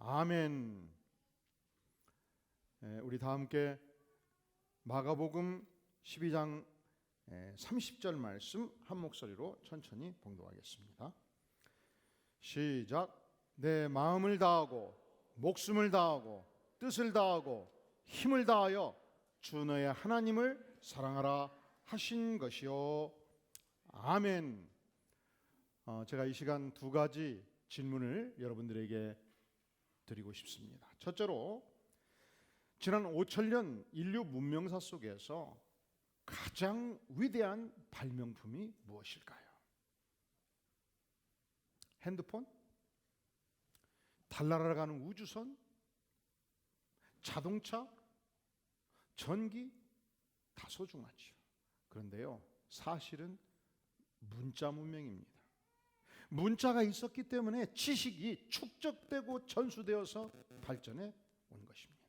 아멘. 우리 다 함께 마가복음 12장 30절 말씀 한 목소리로 천천히 봉독하겠습니다. 시작. 내 마음을 다하고 목숨을 다하고 뜻을 다하고 힘을 다하여 주 너의 하나님을 사랑하라 하신 것이요. 아멘. 제가 이 시간 두 가지 질문을 여러분들에게 드리고 싶습니다. 첫째로, 지난 5천년 인류 문명사 속에서 가장 위대한 발명품이 무엇일까요? 핸드폰? 달나라 가는 우주선? 자동차? 전기? 다 소중하죠. 그런데요, 사실은 문자 문명입니다. 문자가 있었기 때문에 지식이 축적되고 전수되어서 발전해 온 것입니다.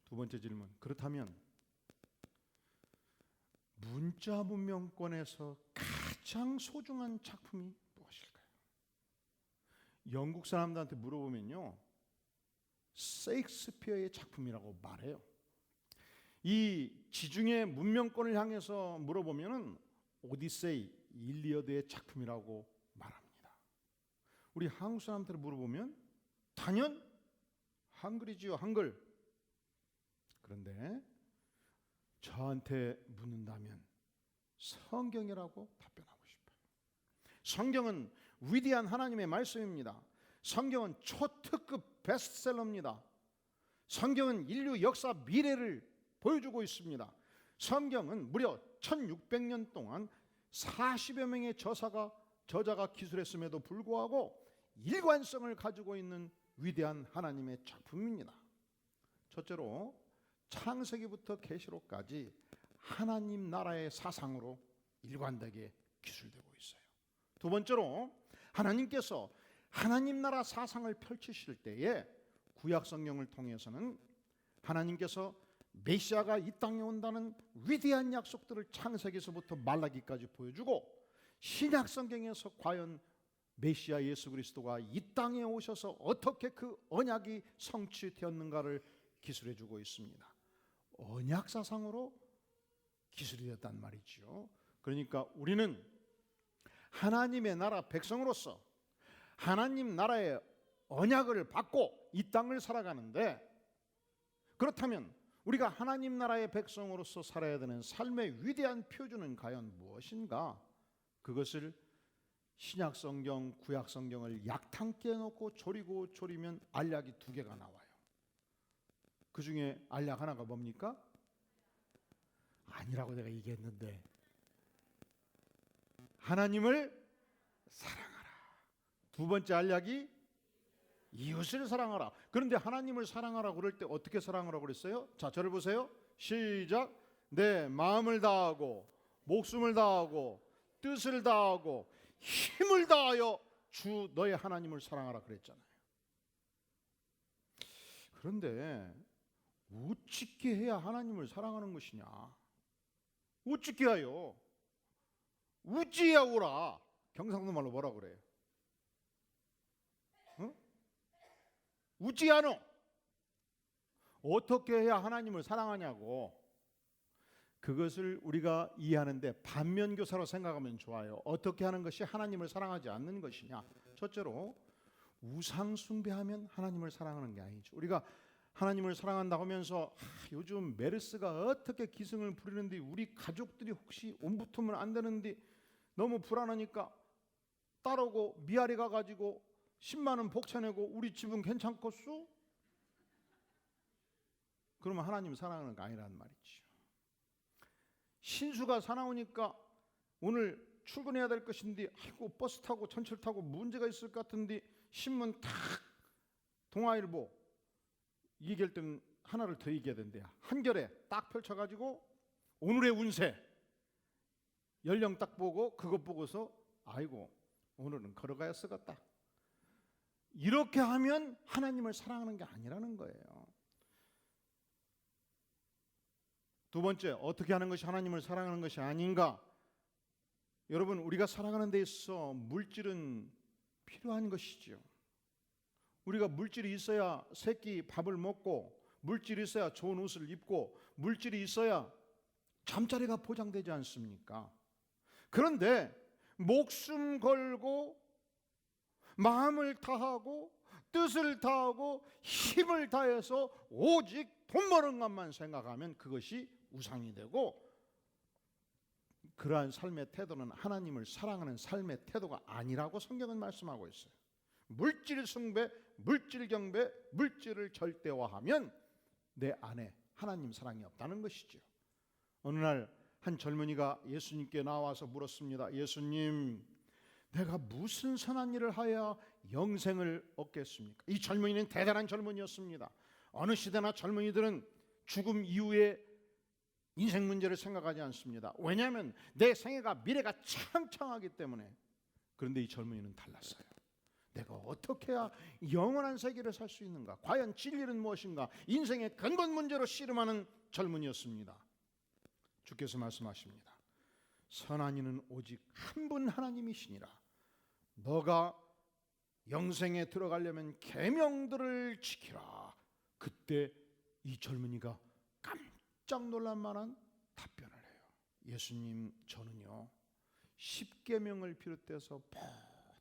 두 번째 질문, 그렇다면 문자 문명권에서 가장 소중한 작품이 무엇일까요? 영국 사람들한테 물어보면요, 셰익스피어의 작품이라고 말해요. 이 지중해 문명권을 향해서 물어보면은 오디세이, 일리어드의 작품이라고 말합니다. 우리 한국 사람들을 물어보면 단연 한글이지요, 한글. 그런데 저한테 묻는다면 성경이라고 답변하고 싶어요. 성경은 위대한 하나님의 말씀입니다. 성경은 초특급 베스트셀러입니다. 성경은 인류 역사 미래를 보여주고 있습니다. 성경은 무려 1600년 동안 40여 명의 저자가 기술했음에도 불구하고 일관성을 가지고 있는 위대한 하나님의 작품입니다. 첫째로, 창세기부터 계시록까지 하나님 나라의 사상으로 일관되게 기술되고 있어요. 두 번째로, 하나님께서 하나님 나라 사상을 펼치실 때에 구약 성경을 통해서는 하나님께서 메시아가 이 땅에 온다는 위대한 약속들을 창세기에서부터 말라기까지 보여주고, 신약 성경에서 과연 메시아 예수 그리스도가 이 땅에 오셔서 어떻게 그 언약이 성취되었는가를 기술해주고 있습니다. 언약 사상으로 기술이 됐단 말이죠. 그러니까 우리는 하나님의 나라 백성으로서 하나님 나라의 언약을 받고 이 땅을 살아가는데, 그렇다면 우리가 하나님 나라의 백성으로서 살아야 되는 삶의 위대한 표준은 과연 무엇인가? 그것을 신약 성경, 구약 성경을 약탕기에 넣고 조리면 알약이 2개가 나와요. 그 중에 알약 하나가 뭡니까? 아니라고 내가 얘기했는데, 하나님을 사랑하라. 두 번째 알약이 이웃을 사랑하라. 그런데 하나님을 사랑하라 그럴 때 어떻게 사랑하라고 그랬어요? 자, 저를 보세요. 시작. 내 마음을 다하고 목숨을 다하고 뜻을 다하고 힘을 다하여 주 너의 하나님을 사랑하라 그랬잖아요. 그런데 어떻게 해야 하나님을 사랑하는 것이냐? 어떻게 해요? 우찌야 오라. 경상도 말로 뭐라 그래요? 우찌야노. 어떻게 해야 하나님을 사랑하냐고. 그것을 우리가 이해하는데 반면교사로 생각하면 좋아요. 어떻게 하는 것이 하나님을 사랑하지 않는 것이냐? 첫째로, 우상 숭배하면 하나님을 사랑하는 게 아니죠. 우리가 하나님을 사랑한다고 하면서 요즘 메르스가 어떻게 기승을 부리는데 우리 가족들이 혹시 옴붙으면 안 되는데 너무 불안하니까 따르고 미아리 가가지고 10만 원 복쳐내고 우리 집은 괜찮겠소? 그러면 하나님 사랑하는 거 아니란 말이죠. 신수가 사나우니까 오늘 출근해야 될 것인데 아이고 버스 타고 전철 타고 문제가 있을 것 같은데 신문 탁 동아일보 얘기할 때는 하나를 더 얘기해야 된대요. 한겨레 딱 펼쳐가지고 오늘의 운세 연령 딱 보고 그것 보고서 아이고 오늘은 걸어가야 쓰겠다. 이렇게 하면 하나님을 사랑하는 게 아니라는 거예요. 두 번째, 어떻게 하는 것이 하나님을 사랑하는 것이 아닌가? 여러분, 우리가 살아가는 데 있어서 물질은 필요한 것이지요. 우리가 물질이 있어야 새끼 밥을 먹고, 물질이 있어야 좋은 옷을 입고, 물질이 있어야 잠자리가 보장되지 않습니까? 그런데 목숨 걸고 마음을 다하고 뜻을 다하고 힘을 다해서 오직 돈 버는 것만 생각하면 그것이 우상이 되고, 그러한 삶의 태도는 하나님을 사랑하는 삶의 태도가 아니라고 성경은 말씀하고 있어요. 물질 숭배, 물질 경배, 물질을 절대화하면 내 안에 하나님 사랑이 없다는 것이죠. 어느 날 한 젊은이가 예수님께 나와서 물었습니다. 예수님, 내가 무슨 선한 일을 하여야 영생을 얻겠습니까? 이 젊은이는 대단한 젊은이였습니다. 어느 시대나 젊은이들은 죽음 이후에 인생 문제를 생각하지 않습니다. 왜냐하면 내 생애가, 미래가 창창하기 때문에. 그런데 이 젊은이는 달랐어요. 내가 어떻게 해야 영원한 세계를 살 수 있는가? 과연 진리는 무엇인가? 인생의 근본 문제로 씨름하는 젊은이였습니다. 주께서 말씀하십니다. 선한 이는 오직 한 분 하나님이시니라. 너가 영생에 들어가려면 계명들을 지키라. 그때 이 젊은이가 깜짝 놀랄 만한 답변을 해요. 예수님, 저는요 10계명을 비롯해서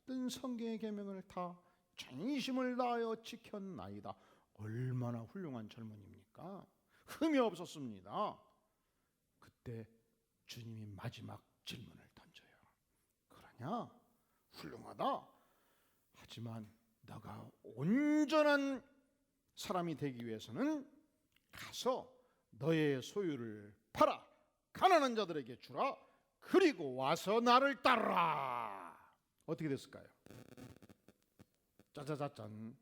모든 성경의 계명을 다 전심을 다하여 지켰나이다. 얼마나 훌륭한 젊은이입니까? 흠이 없었습니다. 그때 주님이 마지막 질문을 던져요. 그러냐? 훌륭하다. 하지만 너가 온전한 사람이 되기 위해서는 가서 너의 소유를 팔아 가난한 자들에게 주라. 그리고 와서 나를 따르라. 어떻게 됐을까요? 짜자자짠.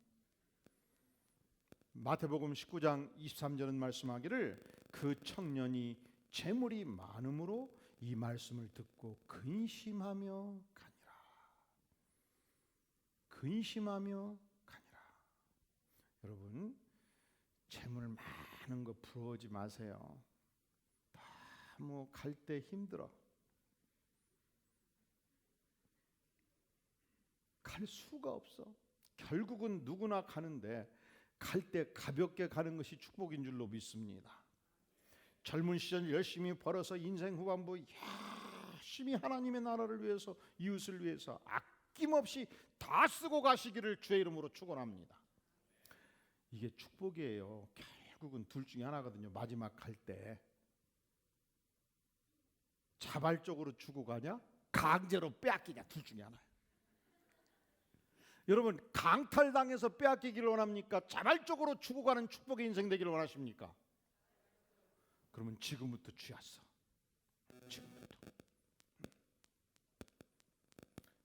마태복음 19장 23절은 말씀하기를 그 청년이 재물이 많음으로 이 말씀을 듣고 근심하며 가니라. 근심하며 가니라. 여러분, 재물 많은 거 부러워하지 마세요. 너무 갈 때 힘들어. 갈 수가 없어. 결국은 누구나 가는데 갈 때 가볍게 가는 것이 축복인 줄로 믿습니다. 젊은 시절 열심히 벌어서 인생 후반부 열심히 하나님의 나라를 위해서, 이웃을 위해서 아낌없이 다 쓰고 가시기를 주의 이름으로 축원합니다. 이게 축복이에요. 결국은 둘 중에 하나거든요. 마지막 갈 때 자발적으로 주고 가냐, 강제로 빼앗기냐, 둘 중에 하나예요. 여러분, 강탈당해서 빼앗기기를 원합니까? 자발적으로 주고 가는 축복의 인생 되기를 원하십니까? 그러면 지금부터 쥐었어. 지금부터.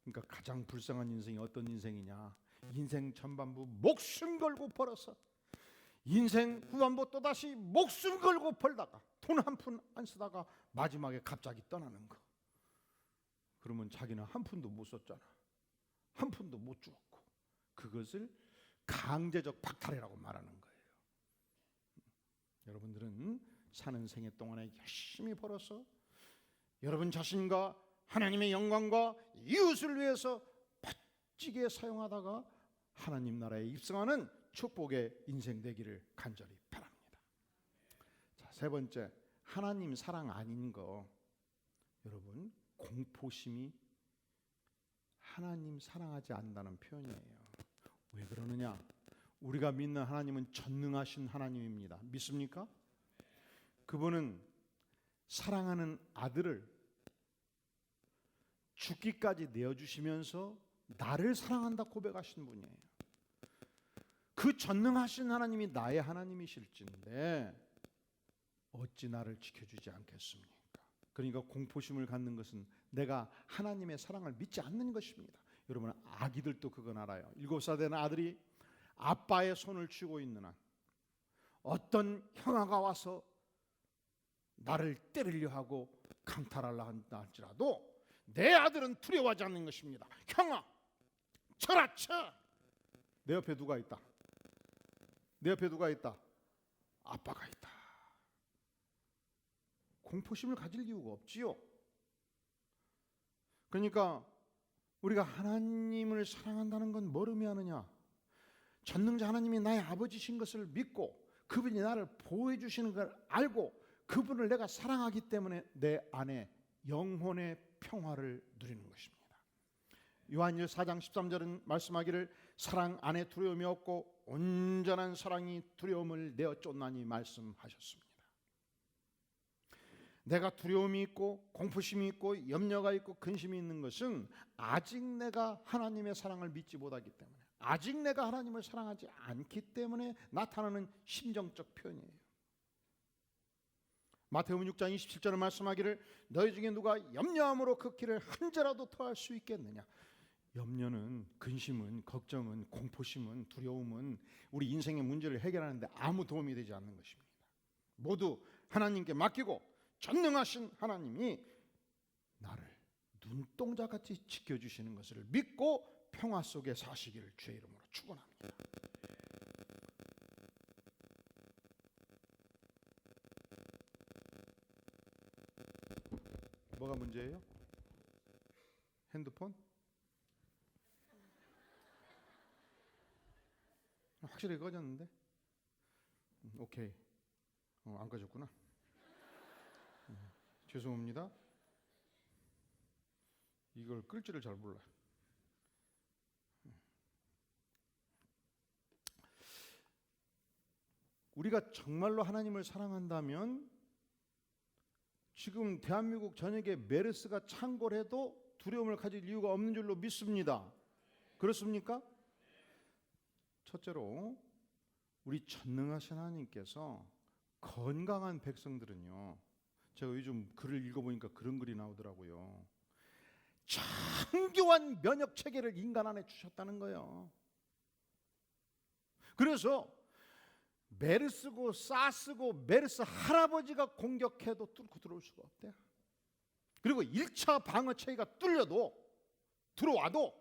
그러니까 가장 불쌍한 인생이 어떤 인생이냐? 인생 전반부 목숨 걸고 벌어서 인생 후반부 또다시 목숨 걸고 벌다가 돈 한 푼 안 쓰다가 마지막에 갑자기 떠나는 거. 그러면 자기는 한 푼도 못 썼잖아. 한 푼도 못 주었고, 그것을 강제적 박탈이라고 말하는 거예요. 여러분들은 사는 생애 동안에 열심히 벌어서 여러분 자신과 하나님의 영광과 이웃을 위해서 멋지게 사용하다가 하나님 나라에 입성하는 축복의 인생 되기를 간절히 바랍니다. 자, 세 번째, 하나님 사랑 아닌 거. 여러분, 공포심이 하나님 사랑하지 않는다는 표현이에요. 왜 그러느냐? 우리가 믿는 하나님은 전능하신 하나님입니다. 믿습니까? 그분은 사랑하는 아들을 죽기까지 내어주시면서 나를 사랑한다 고백하신 분이에요. 그 전능하신 하나님이 나의 하나님이실진데 어찌 나를 지켜주지 않겠습니까? 그러니까 공포심을 갖는 것은 내가 하나님의 사랑을 믿지 않는 것입니다. 여러분, 아기들도 그건 알아요. 7살 된 아들이 아빠의 손을 쥐고 있는 한 어떤 형아가 와서 나를 때리려 하고 강탈하려 한다 할지라도 내 아들은 두려워하지 않는 것입니다. 형아, 쳐라 쳐. 내 옆에 누가 있다? 내 옆에 누가 있다? 아빠가 있다. 공포심을 가질 이유가 없지요. 그러니까 우리가 하나님을 사랑한다는 건 뭘 의미하느냐? 전능자 하나님이 나의 아버지신 것을 믿고 그분이 나를 보호해 주시는 걸 알고 그분을 내가 사랑하기 때문에 내 안에 영혼의 평화를 누리는 것입니다. 요한일 4장 13절은 말씀하기를 사랑 안에 두려움이 없고 온전한 사랑이 두려움을 내어 쫓나니 말씀하셨습니다. 내가 두려움이 있고 공포심이 있고 염려가 있고 근심이 있는 것은 아직 내가 하나님의 사랑을 믿지 못하기 때문에, 아직 내가 하나님을 사랑하지 않기 때문에 나타나는 심정적 표현이에요. 마태복음 6장 27절에 말씀하기를 너희 중에 누가 염려함으로 그 길을 한자라도 더할 수 있겠느냐. 염려는, 근심은, 걱정은, 공포심은, 두려움은 우리 인생의 문제를 해결하는데 아무 도움이 되지 않는 것입니다. 모두 하나님께 맡기고 전능하신 하나님이 나를 눈동자같이 지켜주시는 것을 믿고 평화 속에 사시기를 주의 이름으로 축원합니다. 뭐가 문제예요? 핸드폰? 확실히 꺼졌는데? 오케이. 안 꺼졌구나. 죄송합니다. 이걸 끌 줄을 잘 몰라. 우리가 정말로 하나님을 사랑한다면 지금 대한민국 전역에 메르스가 창궐해도 두려움을 가질 이유가 없는 줄로 믿습니다. 그렇습니까? 첫째로 우리 전능하신 하나님께서 건강한 백성들은요, 제가 요즘 글을 읽어보니까 그런 글이 나오더라고요. 정교한 면역 체계를 인간 안에 주셨다는 거예요. 그래서 메르스고 사스고 메르스 할아버지가 공격해도 뚫고 들어올 수가 없대요. 그리고 1차 방어 체계가 뚫려도 들어와도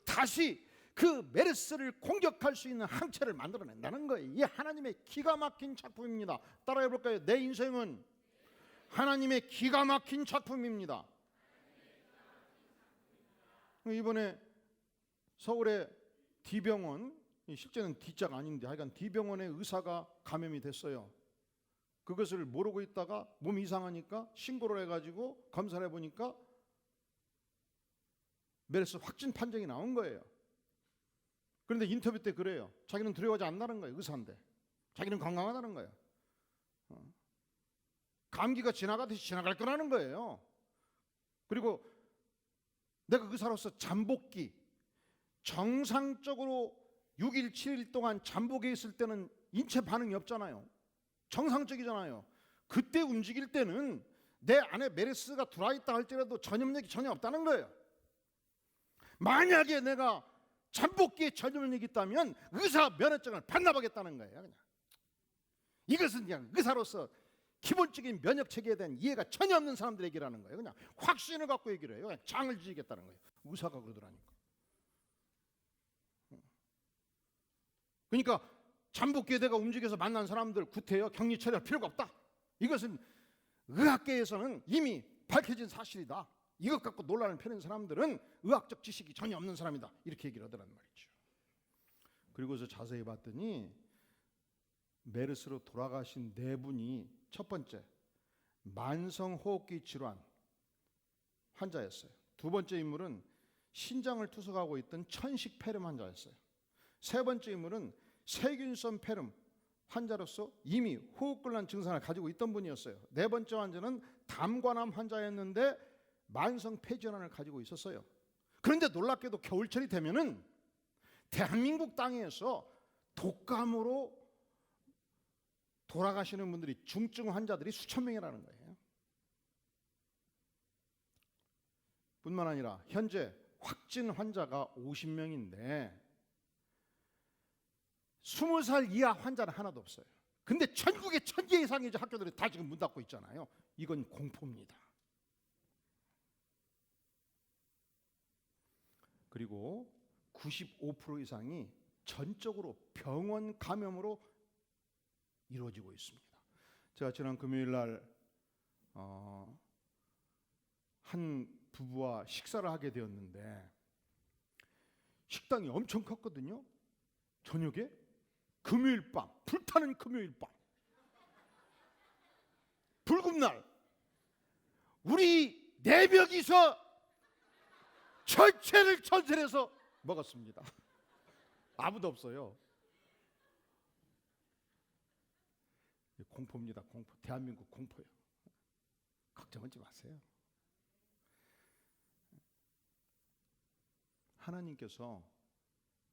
다시 그 메르스를 공격할 수 있는 항체를 만들어낸다는 거예요. 이게 하나님의 기가 막힌 작품입니다. 따라해 볼까요? 내 인생은 하나님의 기가 막힌 작품입니다. 이번에 서울의 D병원, 실제는 D자가 아닌데 하여간 D병원의 의사가 감염이 됐어요. 그것을 모르고 있다가 몸이 이상하니까 신고를 해가지고 검사를 해보니까 메르스 확진 판정이 나온 거예요. 그런데 인터뷰 때 그래요. 자기는 두려워하지 않는다는 거예요. 의사인데 자기는 건강하다는 거예요. 감기가 지나가듯이 지나갈 거라는 거예요. 그리고 내가 의사로서 잠복기, 정상적으로 6일, 7일 동안 잠복에 있을 때는 인체 반응이 없잖아요. 정상적이잖아요. 그때 움직일 때는 내 안에 메르스가 들어와 있다 할지라도 전염력이 전혀 없다는 거예요. 만약에 내가 잠복기에 전염력이 있다면 의사 면허증을 반납하겠다는 거예요. 그냥. 이것은 그냥 의사로서 기본적인 면역 체계에 대한 이해가 전혀 없는 사람들 얘기라는 거예요. 그냥 확신을 갖고 얘기를 해요. 그냥 장을 지겠다는 거예요. 의사가 그러더라니까. 그러니까 잠복기에 내가 움직여서 만난 사람들 구태여 격리 처리할 필요가 없다. 이것은 의학계에서는 이미 밝혀진 사실이다. 이것 갖고 논란을 펴는 사람들은 의학적 지식이 전혀 없는 사람이다. 이렇게 얘기를 하더란 말이죠. 그리고서 자세히 봤더니 메르스로 돌아가신 4분이 첫 번째 만성호흡기 질환 환자였어요. 두 번째 인물은 신장을 투석하고 있던 천식폐렴 환자였어요. 세 번째 인물은 세균성 폐렴 환자로서 이미 호흡곤란 증상을 가지고 있던 분이었어요. 네 번째 환자는 담관암 환자였는데 만성 폐질환을 가지고 있었어요. 그런데 놀랍게도 겨울철이 되면은 대한민국 땅에서 독감으로 돌아가시는 분들이 중증 환자들이 수천 명이라는 거예요. 뿐만 아니라 현재 확진 환자가 50명인데 20살 이하 환자는 하나도 없어요. 근데 전국에 1000개 이상의 학교들이 다 지금 문 닫고 있잖아요. 이건 공포입니다. 그리고 95% 이상이 전적으로 병원 감염으로 이루어지고 있습니다. 제가 지난 금요일 날 한 부부와 식사를 하게 되었는데 식당이 엄청 컸거든요. 저녁에 금요일 밤, 불타는 금요일 밤, 붉은 날, 우리 4명이서 전체를 전설해서 먹었습니다. 아무도 없어요. 공포입니다. 공포. 대한민국 공포예요. 걱정하지 마세요. 하나님께서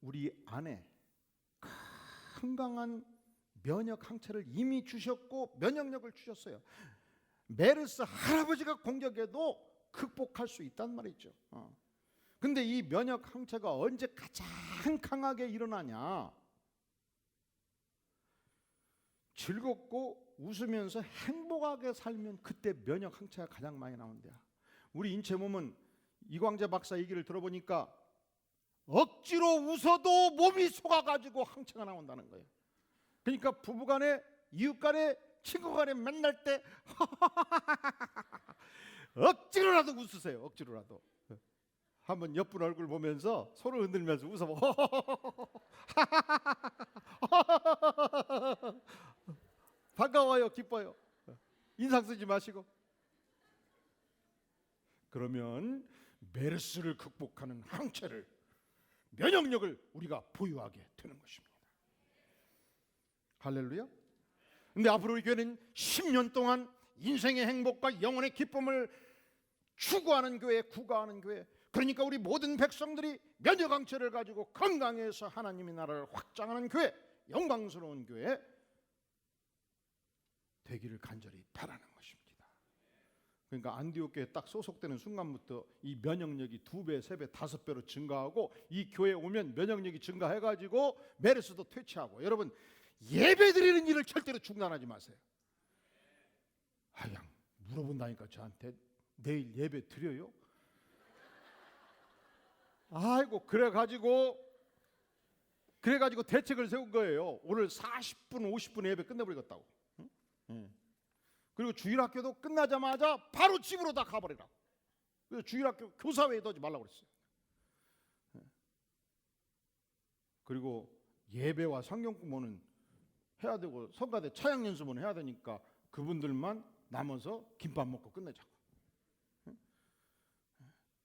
우리 안에 건강한 면역 항체를 이미 주셨고 면역력을 주셨어요. 메르스 할아버지가 공격해도 극복할 수 있단 말이죠. 근데 이 면역 항체가 언제 가장 강하게 일어나냐? 즐겁고 웃으면서 행복하게 살면 그때 면역 항체가 가장 많이 나온대요. 우리 인체 몸은 이광재 박사 얘기를 들어보니까 억지로 웃어도 몸이 속아가지고 항체가 나온다는 거예요. 그러니까 부부간에, 이웃간에, 친구간에 만날 때 억지로라도 웃으세요. 억지로라도. 한번 옆분 얼굴 보면서 손을 흔들면서 웃어봐. 반가워요. 기뻐요. 인상 쓰지 마시고. 그러면 메르스를 극복하는 항체를, 면역력을 우리가 보유하게 되는 것입니다. 할렐루야. 근데 앞으로 우리 교회는 10년 동안 인생의 행복과 영혼의 기쁨을 추구하는 교회, 구가하는 교회, 그러니까 우리 모든 백성들이 면역 항체를 가지고 건강해서 하나님의 나라를 확장하는 교회, 영광스러운 교회 되기를 간절히 바라는 것입니다. 그러니까 안디옥 교회에 딱 소속되는 순간부터 이 면역력이 2배, 3배, 5배로 증가하고, 이 교회에 오면 면역력이 증가해가지고 메르스도 퇴치하고. 여러분, 예배 드리는 일을 절대로 중단하지 마세요. 그냥 물어본다니까 저한테 내일 예배 드려요? 아이고, 그래가지고 대책을 세운 거예요. 오늘 40분 50분 예배 끝내버리겠다고. 그리고 주일학교도 끝나자마자 바로 집으로 다 가버리라. 그래서 주일학교 교사회에 넣지 말라고 그랬어요. 그리고 예배와 성경 공부는 해야 되고 성가대 차양 연습은 해야 되니까 그분들만 남아서 김밥 먹고 끝내자고.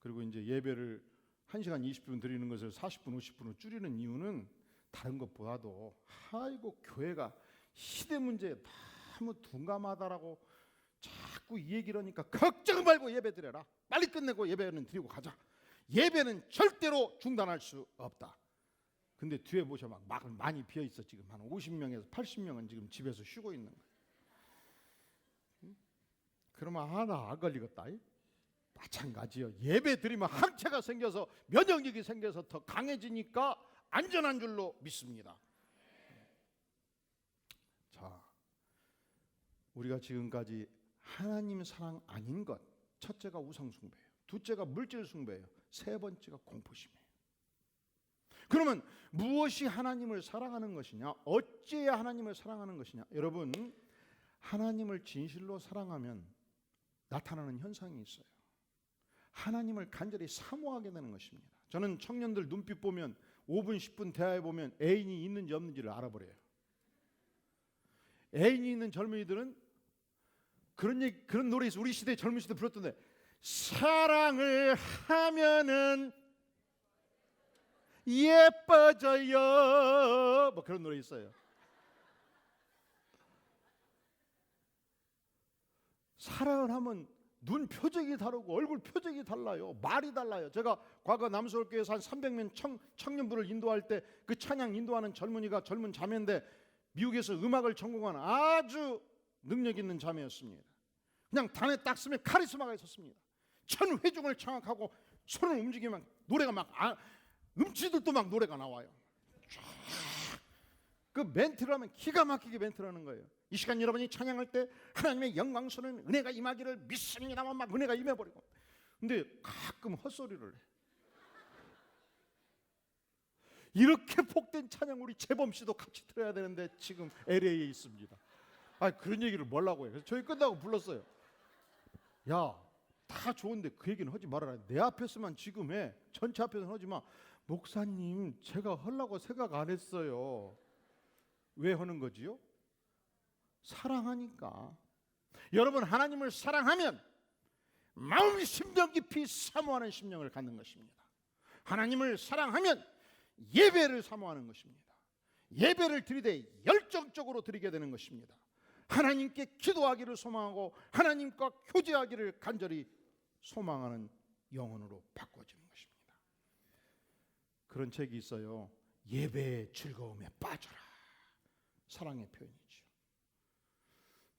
그리고 이제 예배를 1시간 20분 드리는 것을 40분 50분으로 줄이는 이유는 다른 것보다도 아이고 교회가 시대 문제에 너무 둔감하다라고 자꾸 이 얘기를 하니까 걱정 말고 예배 드려라. 빨리 끝내고 예배는 드리고 가자. 예배는 절대로 중단할 수 없다. 근데 뒤에 보셔 막 많이 비어 있어. 지금 한 50명에서 80명은 지금 집에서 쉬고 있는 거예요. 그러면 하나 안 걸리겠다. 마찬가지요. 예배 드리면 항체가 생겨서 면역력이 생겨서 더 강해지니까 안전한 줄로 믿습니다. 자, 우리가 지금까지 하나님 사랑 아닌 것, 첫째가 우상 숭배예요. 둘째가 물질 숭배예요. 세 번째가 공포심이에요. 그러면 무엇이 하나님을 사랑하는 것이냐? 어찌해야 하나님을 사랑하는 것이냐? 여러분, 하나님을 진실로 사랑하면 나타나는 현상이 있어요. 하나님을 간절히 사모하게 되는 것입니다. 저는 청년들 눈빛 보면 5분 10분 대화해 보면 애인이 있는지 없는지를 알아버려요. 애인이 있는 젊은이들은 그런 노래 있어. 우리 시대 젊은 시대 불렀던데, 사랑을 하면은 예뻐져요. 뭐 그런 노래 있어요. 사랑을 하면 눈 표정이 다르고 얼굴 표정이 달라요. 말이 달라요. 제가 과거 남서울교회에서 한 300명 청년부를 인도할 때 그 찬양 인도하는 젊은이가 젊은 자매인데 미국에서 음악을 전공한 아주 능력 있는 자매였습니다. 그냥 단에 딱 쓰면 카리스마가 있었습니다. 천회중을 장악하고 손을 움직이면 노래가 막 음치들도 막 노래가 나와요. 그 멘트를 하면 기가 막히게 멘트를 하는 거예요. 이 시간 여러분이 찬양할 때 하나님의 영광스러운 은혜가 임하기를 믿습니다만 막 은혜가 임해버리고, 근데 가끔 헛소리를 해. 이렇게 복된 찬양 우리 재범씨도 같이 들어야 되는데 지금 LA에 있습니다. 그런 얘기를 뭐라고 해요. 그래서 저희 끝나고 불렀어요. 야, 다 좋은데 그 얘기는 하지 말아라. 내 앞에서만 지금 해. 전체 앞에서는 하지 마. 목사님, 제가 하려고 생각 안 했어요. 왜 하는 거지요? 사랑하니까. 여러분, 하나님을 사랑하면 마음 심령 깊이 사모하는 심령을 갖는 것입니다. 하나님을 사랑하면 예배를 사모하는 것입니다. 예배를 드리되 열정적으로 드리게 되는 것입니다. 하나님께 기도하기를 소망하고 하나님과 교제하기를 간절히 소망하는 영혼으로 바꿔지는 것입니다. 그런 책이 있어요. 예배의 즐거움에 빠져라. 사랑의 표현이죠.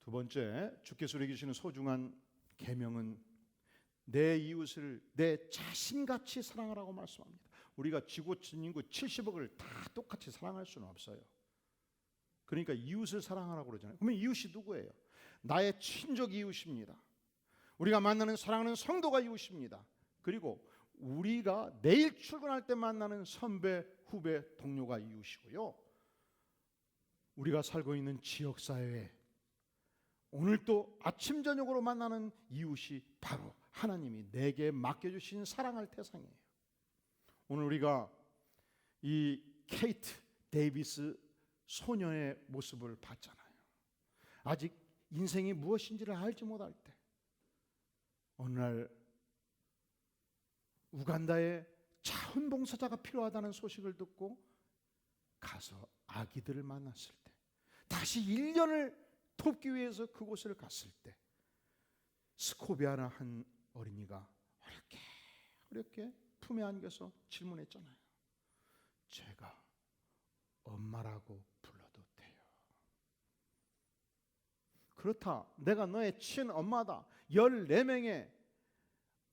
두 번째, 주께서 우리에게 주시는 소중한 계명은 내 이웃을 내 자신같이 사랑하라고 말씀합니다. 우리가 지구촌 인구 70억을 다 똑같이 사랑할 수는 없어요. 그러니까 이웃을 사랑하라고 그러잖아요. 그러면 이웃이 누구예요? 나의 친족 이웃입니다. 우리가 만나는 사랑하는 성도가 이웃입니다. 그리고 우리가 내일 출근할 때 만나는 선배, 후배, 동료가 이웃이고요. 우리가 살고 있는 지역사회에 오늘 또 아침 저녁으로 만나는 이웃이 바로 하나님이 내게 맡겨주신 사랑할 대상이에요. 오늘 우리가 이 케이트 데이비스 소년의 모습을 봤잖아요. 아직 인생이 무엇인지를 알지 못할 때 어느 날 우간다에 자원봉사자가 필요하다는 소식을 듣고 가서 아기들을 만났을 때, 다시 1년을 돕기 위해서 그곳을 갔을 때 스코비아나 한 어린이가 어렵게 품에 안겨서 질문했잖아요. 제가 엄마라고 불러도 돼요? 그렇다, 내가 너의 친엄마다. 14명의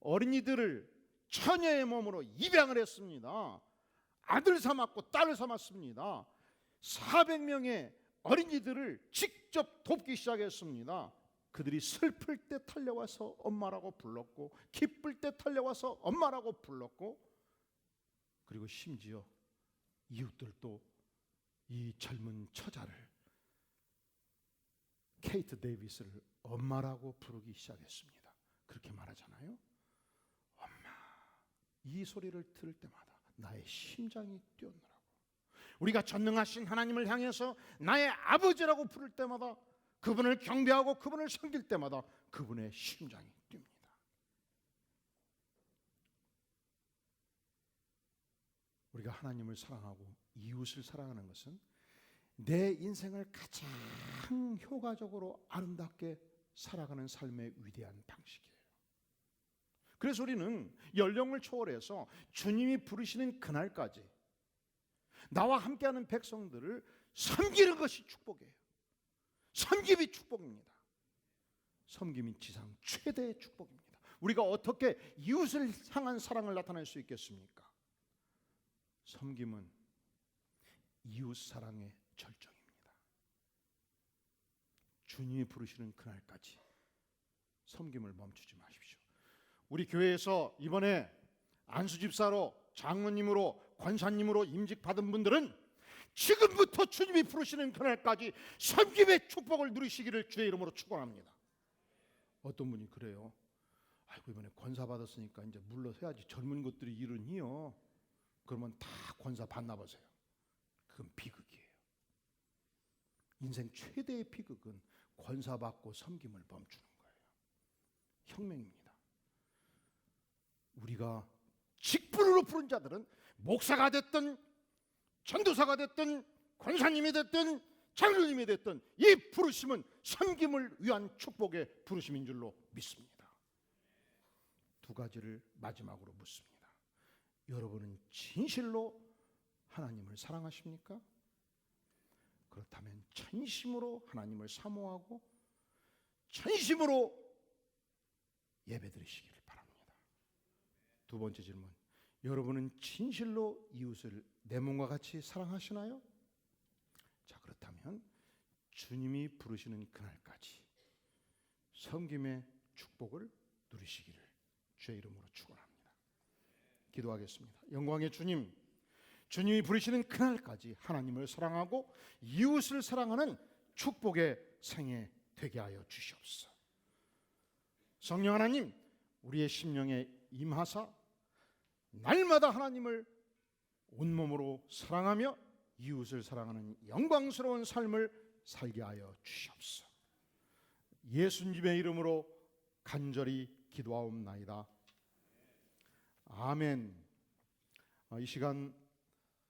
어린이들을 처녀의 몸으로 입양을 했습니다. 아들 삼았고 딸을 삼았습니다. 400명의 어린이들을 직접 돕기 시작했습니다. 그들이 슬플 때 달려와서 엄마라고 불렀고, 기쁠 때 달려와서 엄마라고 불렀고, 그리고 심지어 이웃들도 이 젊은 처자를, 케이트 데이비스를 엄마라고 부르기 시작했습니다. 그렇게 말하잖아요. 엄마. 이 소리를 들을 때마다 나의 심장이 뛰어오르라고. 우리가 전능하신 하나님을 향해서 나의 아버지라고 부를 때마다, 그분을 경배하고 그분을 섬길 때마다 그분의 심장이 뜁니다. 우리가 하나님을 사랑하고 이웃을 사랑하는 것은 내 인생을 가장 효과적으로 아름답게 살아가는 삶의 위대한 방식이에요. 그래서 우리는 연령을 초월해서 주님이 부르시는 그날까지 나와 함께하는 백성들을 섬기는 것이 축복이에요. 섬김이 축복입니다. 섬김이 지상 최대의 축복입니다. 우리가 어떻게 이웃을 향한 사랑을 나타낼 수 있겠습니까? 섬김은 이웃 사랑의 절정입니다. 주님이 부르시는 그날까지 섬김을 멈추지 마십시오. 우리 교회에서 이번에 안수집사로, 장로님으로, 권사님으로 임직받은 분들은 지금부터 주님이 부르시는 그날까지 섬김의 축복을 누리시기를 주의 이름으로 축원합니다. 어떤 분이 그래요. 아이고, 이번에 권사 받았으니까 이제 물러서야지. 젊은 것들이 일은 해요. 그러면 다 권사 받나 보세요. 그건 비극이에요. 인생 최대의 비극은 권사 받고 섬김을 멈추는 거예요. 혁명입니다. 우리가 직분으로 부른 자들은 목사가 됐든 전도사가 됐든 권사님이 됐든 장로님이 됐든 이 부르심은 섬김을 위한 축복의 부르심인 줄로 믿습니다. 두 가지를 마지막으로 묻습니다. 여러분은 진실로 하나님을 사랑하십니까? 그렇다면 전심으로 하나님을 사모하고 전심으로 예배드리시기를 바랍니다. 두 번째 질문. 여러분은 진실로 이웃을 내 몸과 같이 사랑하시나요? 자, 그렇다면 주님이 부르시는 그날까지 섬김의 축복을 누리시기를 주의 이름으로 축원합니다. 기도하겠습니다. 영광의 주님, 주님이 부르시는 그날까지 하나님을 사랑하고 이웃을 사랑하는 축복의 생애 되게 하여 주시옵소서. 성령 하나님, 우리의 심령에 임하사 날마다 하나님을 온몸으로 사랑하며 이웃을 사랑하는 영광스러운 삶을 살게 하여 주시옵소서. 예수님의 이름으로 간절히 기도하옵나이다. 아멘. 이 시간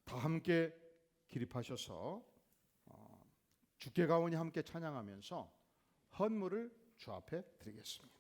다 함께 기립하셔서 주께 가오니 함께 찬양하면서 헌물을 주 앞에 드리겠습니다.